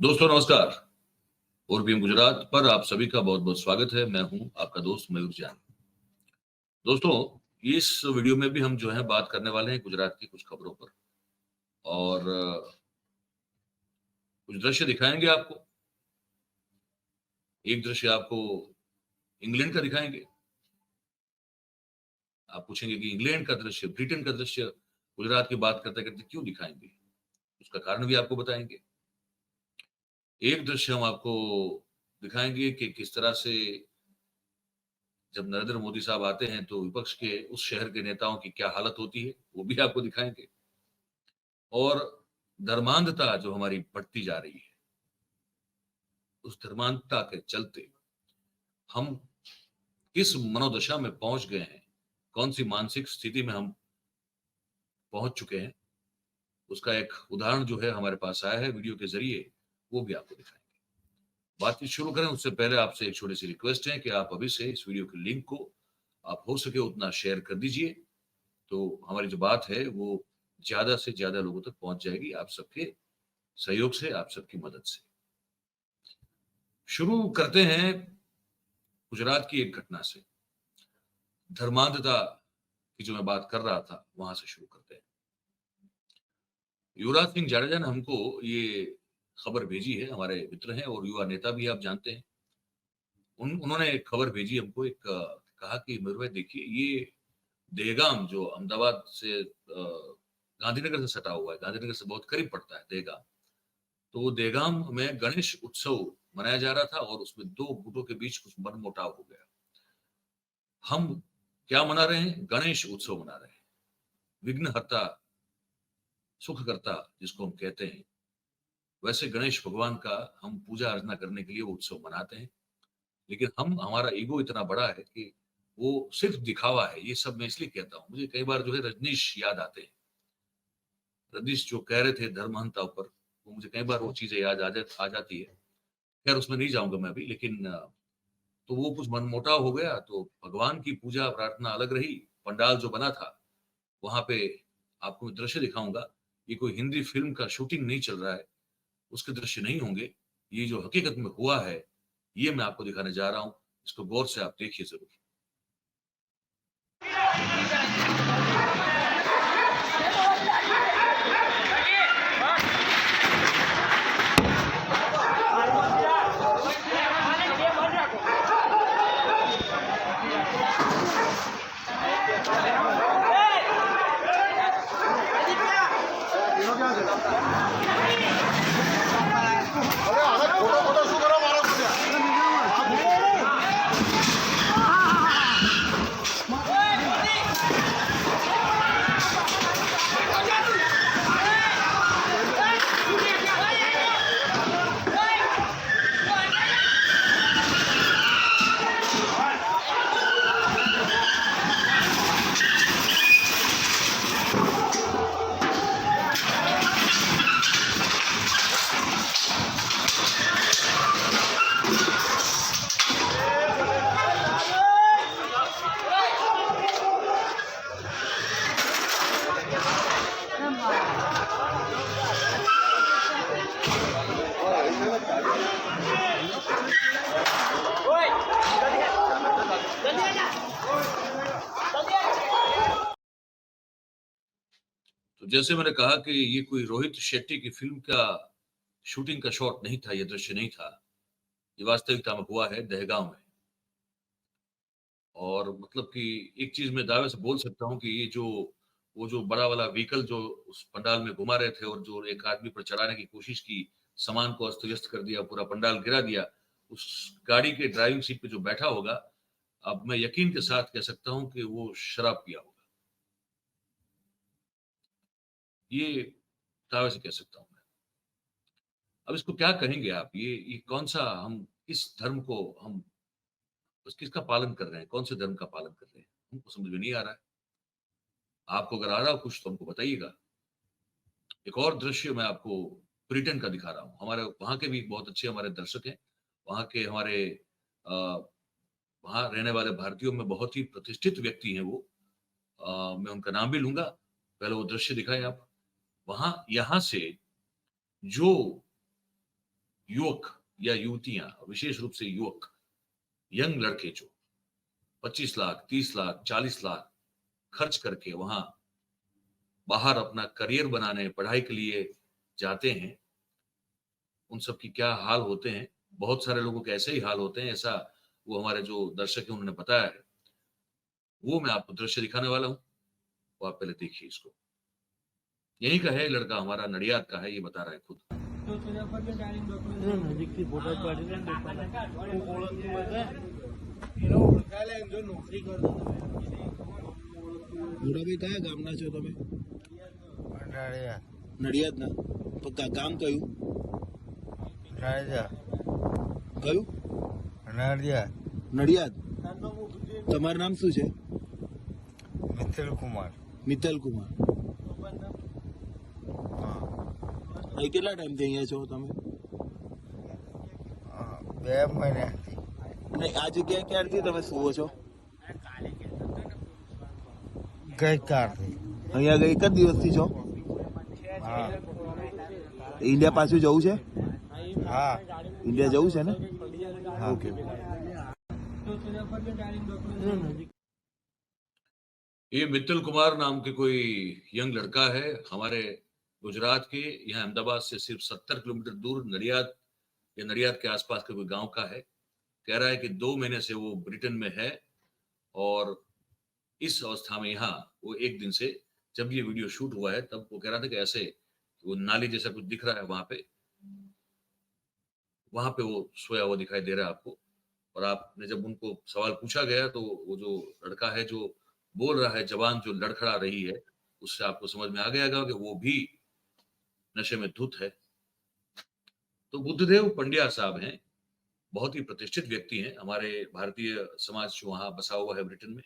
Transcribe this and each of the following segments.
दोस्तों नमस्कार। ओरबीएम गुजरात पर आप सभी का बहुत बहुत स्वागत है। मैं हूं आपका दोस्त मयूर जैन। दोस्तों, इस वीडियो में भी हम जो है बात करने वाले हैं गुजरात की कुछ खबरों पर और कुछ दृश्य दिखाएंगे आपको। एक दृश्य आपको इंग्लैंड का दिखाएंगे। आप पूछेंगे कि इंग्लैंड का दृश्य, ब्रिटेन का दृश्य गुजरात की बात करते करते क्यों दिखाएंगे, उसका कारण भी आपको बताएंगे। एक दृश्य हम आपको दिखाएंगे कि किस तरह से जब नरेंद्र मोदी साहब आते हैं तो विपक्ष के उस शहर के नेताओं की क्या हालत होती है, वो भी आपको दिखाएंगे। और धर्मांधता जो हमारी बढ़ती जा रही है, उस धर्मांधता के चलते हम किस मनोदशा में पहुंच गए हैं, कौन सी मानसिक स्थिति में हम पहुंच चुके हैं, उसका एक उदाहरण जो है हमारे पास आया है वीडियो के जरिए, वो भी आपको दिखाएंगे। बातचीत शुरू करें उससे पहले आपसे एक छोटी सी रिक्वेस्ट है कि आप अभी से इस वीडियो के लिंक को आप हो सके उतना शेयर कर दीजिए, तो हमारी जो बात है वो ज्यादा से ज्यादा लोगों तक पहुंच जाएगी, आप सबके सहयोग से, आप सबकी मदद से। शुरू करते हैं गुजरात की एक घटना से। धर्मांधता की जो मैं बात कर रहा था वहां से शुरू करते हैं। युवराज सिंह जाडेजा ने हमको ये खबर भेजी है, हमारे मित्र हैं और युवा नेता भी आप जानते हैं। उन्होंने एक खबर भेजी हमको, एक कहा कि मेरे भाई देखिए, ये देहगाम जो अहमदाबाद से गांधीनगर से सटा हुआ है, गांधीनगर से बहुत करीब पड़ता है देहगाम। तो वो देहगाम में गणेश उत्सव मनाया जा रहा था और उसमें दो गुटों के बीच कुछ मनमुटाव हो गया। हम क्या मना रहे हैं? गणेश उत्सव मना रहे हैं। विघ्नहर्ता, सुखकर्ता जिसको हम कहते हैं, वैसे गणेश भगवान का हम पूजा अर्चना करने के लिए वो उत्सव मनाते हैं। लेकिन हमारा ईगो इतना बड़ा है कि वो सिर्फ दिखावा है। ये सब मैं इसलिए कहता हूँ, मुझे कई बार जो है रजनीश याद आते हैं। रजनीश जो कह रहे थे धर्मांधता पर, वो मुझे कई बार वो चीजें याद आ जाती है। खैर उसमें नहीं जाऊंगा मैं अभी, लेकिन तो वो कुछ मनमुटाव हो गया, तो भगवान की पूजा प्रार्थना अलग रही। पंडाल जो बना था वहां पे, आपको मैं दृश्य दिखाऊंगा। ये कोई हिंदी फिल्म का शूटिंग नहीं चल रहा है, उसके दृश्य नहीं होंगे। ये जो हकीकत में हुआ है, ये मैं आपको दिखाने जा रहा हूं। इसको गौर से आप देखिए जरूर। तो जैसे मैंने कहा कि ये कोई रोहित शेट्टी की फिल्म का शूटिंग का शॉट नहीं था, ये दृश्य नहीं था। ये वास्तविकता में हुआ है दहगांव में। और मतलब कि एक चीज मैं दावे से बोल सकता हूँ कि ये जो वो जो बड़ा वाला व्हीकल जो उस पंडाल में घुमा रहे थे और जो एक आदमी पर चढ़ाने की कोशिश की, सामान को अस्त व्यस्त कर दिया, पूरा पंडाल गिरा दिया, उस गाड़ी के ड्राइविंग सीट पे जो बैठा होगा, अब मैं यकीन के साथ कह सकता हूँ कि वो शराब पिया होगा। ये दावे से कह सकता हूँ मैं। अब इसको क्या कहेंगे आप? ये कौन सा, हम किस धर्म को हम किसका पालन कर रहे हैं? कौन से धर्म का पालन कर रहे हैं? हमको समझ में नहीं आ रहा है। आपको अगर आ रहा हो कुछ तो हमको बताइएगा। एक और दृश्य मैं आपको ब्रिटेन का दिखा रहा हूँ। हमारे वहाँ के भी बहुत अच्छे हमारे दर्शक हैं। वहाँ के हमारे वहाँ रहने वाले भारतीयों में बहुत ही प्रतिष्ठित व्यक्ति हैं वो। मैं उनका नाम भी लूंगा, पहले वो दृश्य दिखाएं आप। वहाँ यहाँ से जो युवक या युवतियां, विशेष रूप से युवक, यंग लड़के जो 25 लाख, 30 लाख, 40 लाख खर्च करके वहां बाहर अपना करियर बनाने, पढ़ाई के लिए जाते हैं, उन सब की क्या हाल होते हैं। बहुत सारे लोगों के ऐसे ही हाल होते हैं, ऐसा वो हमारे जो दर्शक हैं उन्होंने बताया है। वो मैं आपको दृश्य दिखाने वाला हूं, वो आप पहले देखिए इसको। यहीं का है लड़का, हमारा नडियाद का है, ये बता रहा है खुद। ભાઈ કયા ગામના છો તમે? નડિયાદના. ગામ કયું? કયું? નડિયાદ. તમારું નામ શું છે? મિત્તલ કુમાર. અહીં કેટલા ટાઈમથી અહીંયા છો તમે? 2 મહિના. નહીં, આ જગ્યાએ ક્યારથી તમે સુવો છો? ગઈકાલથી. અહીંયા એક જ દિવસથી છો? ઇન્ડિયા પાછું જવું છે? હા. ઇન્ડિયા જવું છે ને? હા. ઓકે. ये मित्तल कुमार नाम के कोई यंग लड़का है, हमारे गुजरात के, यहाँ अहमदाबाद से सिर्फ 70 किलोमीटर दूर नडियाद या नडियाद के आसपास के कोई गांव का है। कह रहा है कि 2 महीने से वो ब्रिटेन में है और इस अवस्था में यहाँ वो एक दिन से, जब ये वीडियो शूट हुआ है तब वो कह रहा था कि ऐसे वो नाली जैसा कुछ दिख रहा है वहां पे वो सोया हुआ दिखाई दे रहा है आपको। और आपने जब उनको सवाल पूछा गया तो वो जो लड़का है जो बोल रहा है, जबान जो लड़खड़ा रही है, उससे आपको समझ में आ गया कि वो भी नशे में धुत है। तो बुद्धदेव पंड्या साहब हैं, बहुत ही प्रतिष्ठित व्यक्ति हैं, हमारे भारतीय समाज जो वहां बसा हुआ है ब्रिटेन में,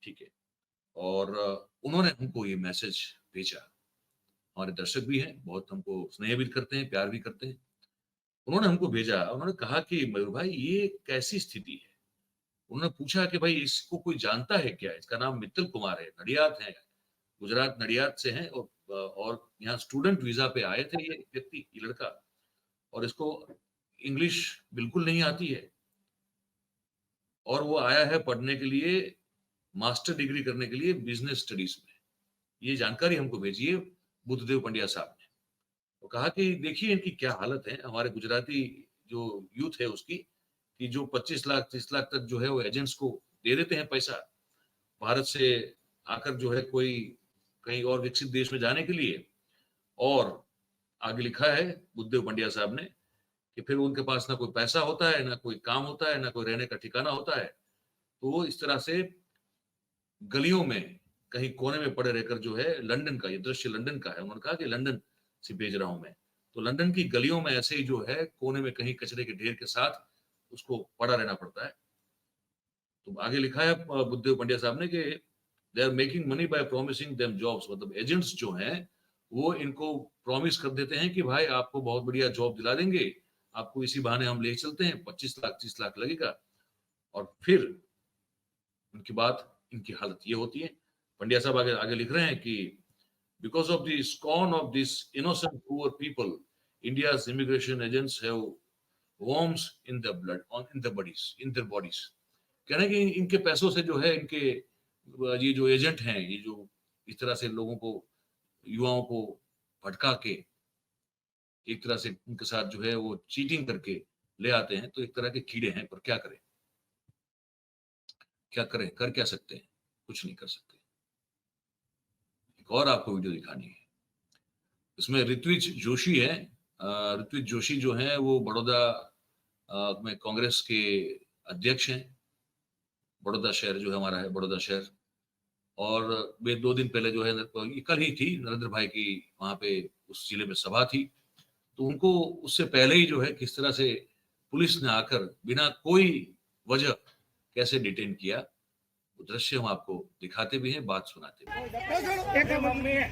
ठीक है। और उन्होंने हमको ये मैसेज भेजा। हमारे दर्शक भी हैं, बहुत हमको स्नेह भी करते हैं, प्यार भी करते हैं। उन्होंने हमको भेजा, उन्होंने कहा कि मयूर भाई ये कैसी स्थिति है। उन्होंने पूछा कि भाई इसको कोई जानता है क्या? इसका नाम मित्तल कुमार है, नडियाद है, गुजरात नडियाद से हैं और यहाँ स्टूडेंट वीजा पे आए थे ये व्यक्ति, ये लड़का, और इसको इंग्लिश बिल्कुल नहीं आती है और वो आया है पढ़ने के लिए, मास्टर डिग्री करने के लिए बिजनेस स्टडीज में। ये जानकारी हमको भेजी है बुद्धदेव पंड्या साहब ने। वो कहा कि देखिए इनकी क्या हालत है, हमारे गुजराती जो यूथ है उसकी, कि जो 25 लाख 30 लाख तक जो है वो एजेंट्स को दे देते हैं पैसा, भारत से आकर जो है कोई कहीं और विकसित देश में जाने के लिए। और आगे लिखा है बुद्धदेव पंड्या साहब ने कि फिर उनके पास ना कोई पैसा होता है, ना कोई काम होता है, ना कोई रहने का ठिकाना होता है, तो वो इस तरह से गलियों में कहीं कोने में पड़े रहकर जो है, लंदन का ये दृश्य लंदन का है, उन्होंने कहा कि लंदन से भेज रहा हूं मैं, तो लंदन की गलियों में ऐसे ही जो है कोने में कहीं कचरे के ढेर के साथ उसको पड़ा रहना पड़ता है। तो आगे लिखा है बुद्धदेव पंड्या साहब ने कि they are making money by promising them jobs, मतलब एजेंट्स जो हैं वो इनको प्रॉमिस कर देते हैं कि भाई आपको बहुत बढ़िया जॉब दिला देंगे, आपको इसी बहाने हम ले चलते हैं, 25 लाख 30 लाख लगेगा। और फिर उनकी बात, इनकी हालत ये होती है। पंड्या साहब आगे लिख रहे हैं कि because of the scorn of this innocent poor people, India's immigration agents have worms in the blood, in their bodies। कहना कि इनके पैसों से जो है, इनके ये जो एजेंट हैं, ये जो इस तरह से लोगों को, युवाओं को भटका के एक तरह से उनके साथ जो है वो चीटिंग करके ले आते हैं, तो एक तरह के कीड़े हैं। पर क्या करें, कर क्या सकते हैं? कुछ नहीं कर सकते। एक और आपको वीडियो दिखानी है, इसमें ऋत्विज जोशी है। ऋत्विज जोशी जो है वो बड़ौदा में कांग्रेस के अध्यक्ष हैं, बड़ौदा शहर जो है हमारा है, बड़ौदा शहर। और वे 2 दिन पहले जो है, कल ही थी, नरेंद्र भाई की वहां पे उस जिले में सभा थी, तो उनको उससे पहले ही जो है किस तरह से पुलिस ने आकर बिना कोई वजह कैसे डिटेन किया, वो दृश्य हम आपको दिखाते भी हैं, बात सुनाते भी हैं।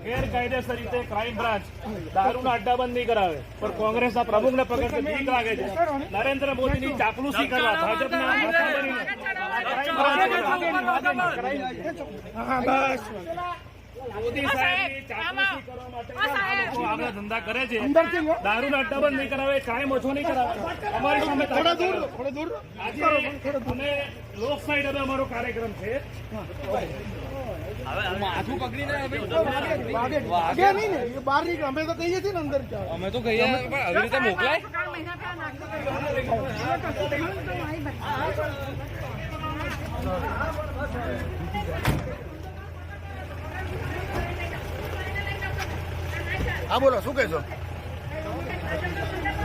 ગેરકાયદેસર રીતે ક્રાઇમ બ્રાન્ચ દારૂના અડ્ડાબંધી કરાવે, પણ કોંગ્રેસના પ્રમુખને પકડতে બીક લાગે છે। નરેન્દ્ર મોદીની ચાપલુસી કરવા ભાજપના માથા બનીને ક્રાઇમ બ્રાન્ચ મોદી સાહેબની ચાપલુસી કરવા માટે આ લોકો આગળ ધંધા કરે છે. દારૂના અડ્ડા બંધ નહીં કરાવે, ક્રાઇમ ઓછો નહીં કરાવે. અમારી સામે આજે અને લોક સાઈડ હવે અમારો કાર્યક્રમ છે. વાગે નહીં ને એ બહાર નીકળે અમે તો કહીએ છીએ ને અંદર જાઓ. અમે તો કહીએ પણ આવી રીતે મોકલાય. હા બોલો શું કહેશો?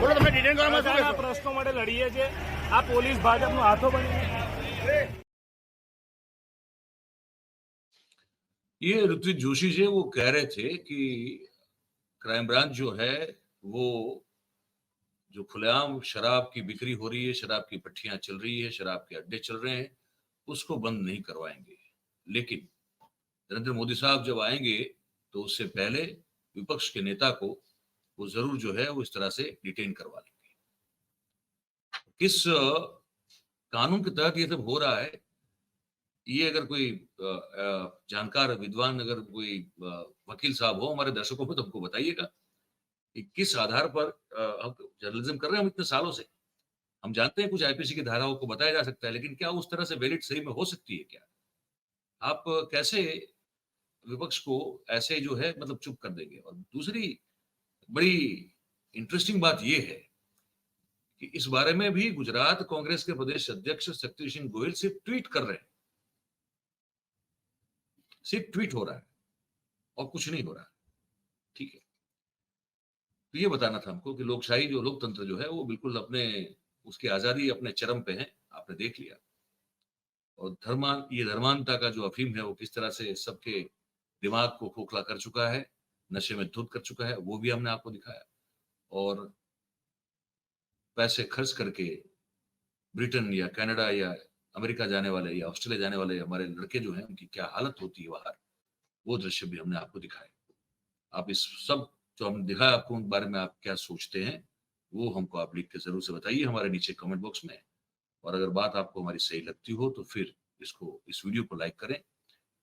બોલો તમે ડિટેન કરવામાં શું આ કહેશો? પ્રશ્નો માટે લડીએ છીએ. આ પોલીસ ભાજપનો હાથો બની. ये ऋत्विक जोशी जी वो कह रहे थे कि क्राइम ब्रांच जो है वो जो खुलेआम शराब की बिक्री हो रही है, शराब की भट्टियां चल रही है, शराब के अड्डे चल रहे हैं, उसको बंद नहीं करवाएंगे. लेकिन नरेंद्र मोदी साहब जब आएंगे तो उससे पहले विपक्ष के नेता को वो जरूर जो है वो इस तरह से डिटेन करवा लेंगे. किस कानून के तहत ये सब हो रहा है, ये अगर कोई जानकार विद्वान अगर कोई वकील साहब हो हमारे दर्शकों में तो हमको बताइएगा कि किस आधार पर हम जर्नलिज्म कर रहे हैं हम इतने सालों से. हम जानते हैं कुछ आईपीसी की धाराओं को बताया जा सकता है, लेकिन क्या उस तरह से वैलिड सही में हो सकती है क्या? आप कैसे विपक्ष को ऐसे जो है मतलब चुप कर देंगे? और दूसरी बड़ी इंटरेस्टिंग बात यह है कि इस बारे में भी गुजरात कांग्रेस के प्रदेश अध्यक्ष शक्ति सिंह गोहिल सिर्फ ट्वीट कर रहे हैं, सिर्फ ट्वीट हो रहा है और कुछ नहीं हो रहा है. ठीक है, तो ये बताना था हमको कि लोकशाही जो लोकतंत्र जो है वो बिल्कुल अपने उसकी आजादी अपने चरम पे है, आपने देख लिया. और ये धर्मांधता का जो अफीम है वो किस तरह से सबके दिमाग को खोखला कर चुका है, नशे में धुत कर चुका है, वो भी हमने आपको दिखाया. और पैसे खर्च करके ब्रिटेन या कनाडा या अमेरिका जाने वाले या ऑस्ट्रेलिया जाने वाले हमारे लड़के जो हैं उनकी क्या हालत होती है बाहर, वो दृश्य भी हमने आपको दिखाए. आप इस सब जो हमने दिखाया आपको उन बारे में आप क्या सोचते हैं वो हमको आप लिख के जरूर से बताइए हमारे नीचे कमेंट बॉक्स में. और अगर बात आपको हमारी सही लगती हो तो फिर इस वीडियो को लाइक करें,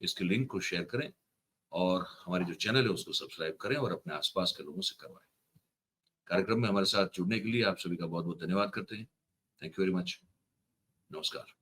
इसके लिंक को शेयर करें और हमारी जो चैनल है उसको सब्सक्राइब करें और अपने आसपास के लोगों से करवाएं. कार्यक्रम में हमारे साथ जुड़ने के लिए आप सभी का बहुत बहुत धन्यवाद करते हैं. Thank you very much. नमस्कार.